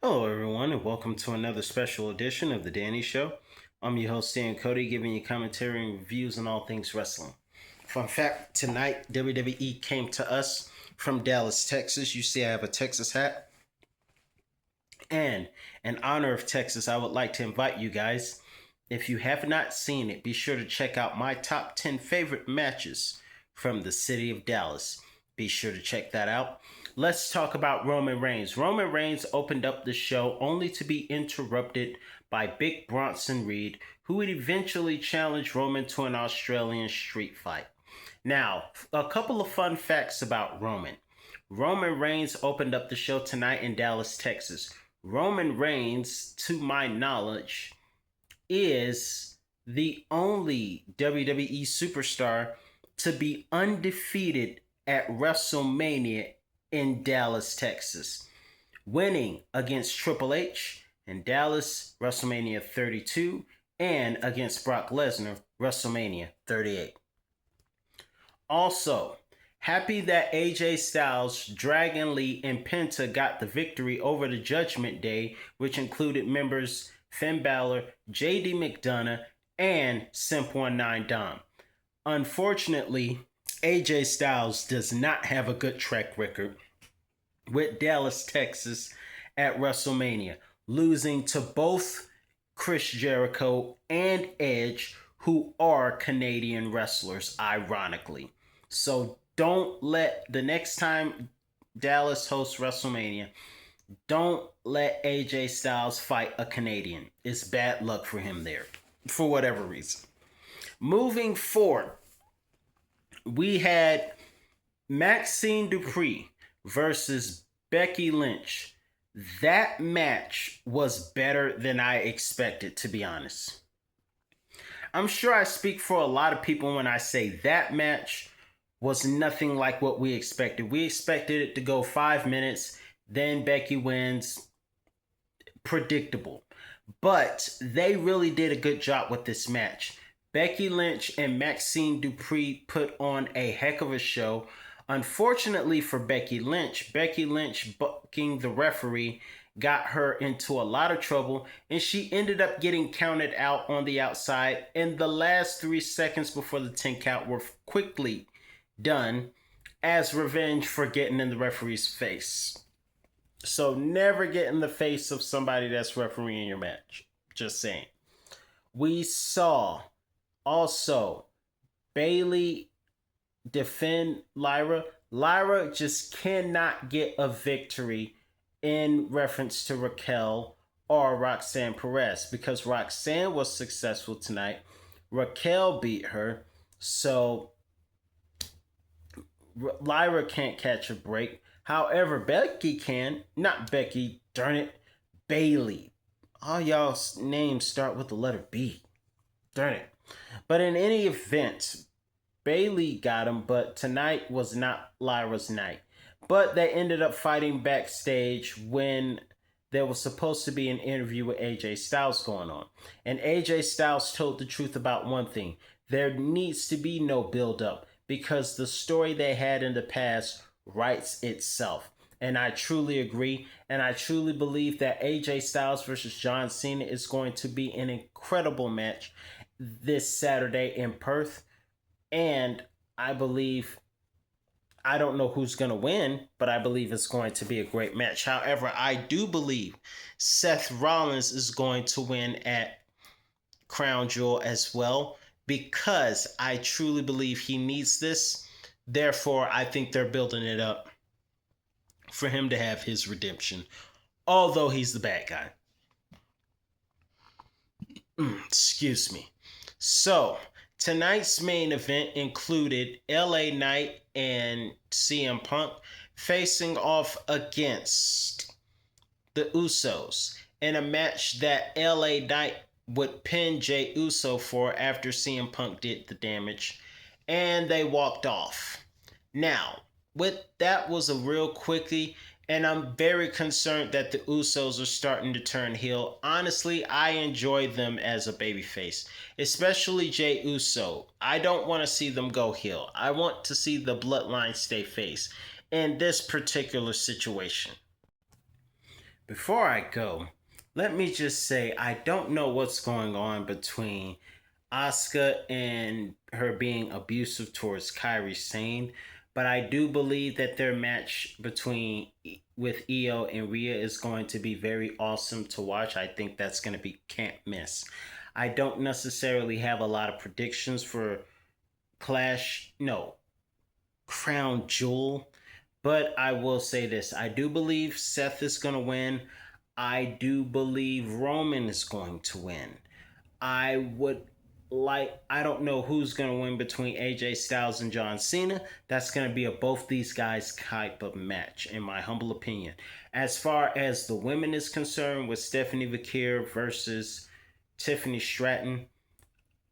Hello, everyone, and welcome to another special edition of The Danny Show. I'm your host, Dan Cody, giving you commentary and reviews on all things wrestling. Fun fact tonight, WWE came to us from Dallas, Texas. You see, I have a Texas hat. And in honor of Texas, I would like to invite you guys, if you have not seen it, be sure to check out my top 10 favorite matches from the city of Dallas. Be sure to check that out. Let's talk about Roman Reigns. Roman Reigns opened up the show only to be interrupted by Big Bronson Reed, who would eventually challenge Roman to an Australian street fight. Now, a couple of fun facts about Roman. Roman Reigns opened up the show tonight in Dallas, Texas. Roman Reigns, to my knowledge, is the only WWE superstar to be undefeated at WrestleMania in Dallas, Texas, winning against Triple H in Dallas, WrestleMania 32, and against Brock Lesnar, WrestleMania 38. Also, happy that AJ Styles, Dragon Lee, and Penta got the victory over the Judgment Day, which included members Finn Balor, JD McDonough, and Simp19 Dom. Unfortunately, AJ Styles does not have a good track record with Dallas, Texas at WrestleMania, losing to both Chris Jericho and Edge, who are Canadian wrestlers, ironically. So don't let the next time Dallas hosts WrestleMania, don't let AJ Styles fight a Canadian. It's bad luck for him there, for whatever reason. Moving forward, we had Maxine Dupree versus Becky Lynch. That match was better than I expected, to be honest. I'm sure I speak for a lot of people when I say that match was nothing like what we expected. We expected it to go 5 minutes, then Becky wins. Predictable. But they really did a good job with this match. Becky Lynch and Maxine Dupree put on a heck of a show. Unfortunately for Becky Lynch bucking the referee got her into a lot of trouble, and she ended up getting counted out on the outside. And the last 3 seconds before the 10 count were quickly done as revenge for getting in the referee's face. So never get in the face of somebody that's refereeing your match. Just saying. We saw also Bailey defend Lyra. Lyra just cannot get a victory in reference to Raquel or Roxanne Perez because Roxanne was successful tonight. Raquel beat her. So Lyra can't catch a break. However, Becky can. Not Becky, darn it. Bailey. All y'all's names start with the letter B. Darn it. But in any event, Bailey got him, but tonight was not Lyra's night. But they ended up fighting backstage when there was supposed to be an interview with AJ Styles going on. And AJ Styles told the truth about one thing. There needs to be no build up because the story they had in the past writes itself. And I truly agree. And I truly believe that AJ Styles versus John Cena is going to be an incredible match this Saturday in Perth. And I believe, I don't know who's going to win, but I believe it's going to be a great match. However, I do believe Seth Rollins is going to win at Crown Jewel as well because I truly believe he needs this. Therefore, I think they're building it up for him to have his redemption, although he's the bad guy. Excuse me. So, tonight's main event included LA Knight and CM Punk facing off against the Usos in a match that LA Knight would pin Jey Uso for after CM Punk did the damage, and they walked off. Now, with that was a real quickie, and I'm very concerned that the Usos are starting to turn heel. Honestly, I enjoy them as a babyface, especially Jey Uso. I don't want to see them go heel. I want to see the bloodline stay face in this particular situation. Before I go, let me just say I don't know what's going on between Asuka and her being abusive towards Kairi Sane, but I do believe that their match between with Io and Rhea is going to be very awesome to watch. I think that's going to be can't miss. I don't necessarily have a lot of predictions for Clash, no, Crown Jewel, but I will say this. I do believe Seth is going to win. I do believe Roman is going to win. I would I don't know who's going to win between AJ Styles and John Cena. That's going to be a both these guys type of match, in my humble opinion. As far as the women is concerned, with Stephanie Vakir versus Tiffany Stratton,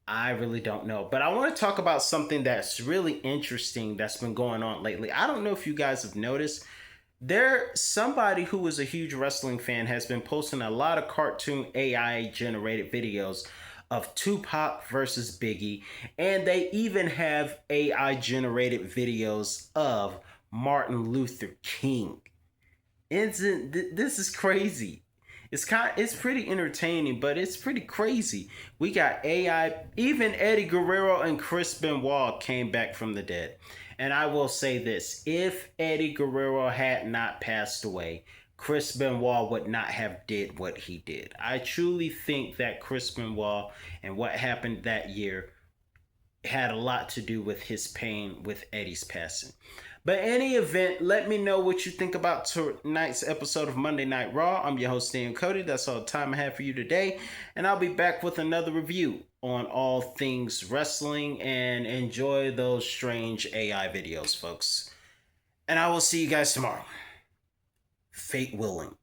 I really don't know. But I want to talk about something that's really interesting that's been going on lately. I don't know if you guys have noticed. Somebody who is a huge wrestling fan has been posting a lot of cartoon AI generated videos of Tupac versus Biggie, and they even have AI generated videos of Martin Luther King. This is crazy. It's pretty entertaining, but it's pretty crazy. We got AI. Even Eddie Guerrero and Chris Benoit came back from the dead. And I will say this: if Eddie Guerrero had not passed away, Chris Benoit would not have did what he did. I truly think that Chris Benoit and what happened that year had a lot to do with his pain with Eddie's passing. But any event, let me know what you think about tonight's episode of Monday Night Raw. I'm your host, Dan Cody. That's all the time I have for you today. And I'll be back with another review on all things wrestling. And enjoy those strange AI videos, folks. And I will see you guys tomorrow. Fate willing.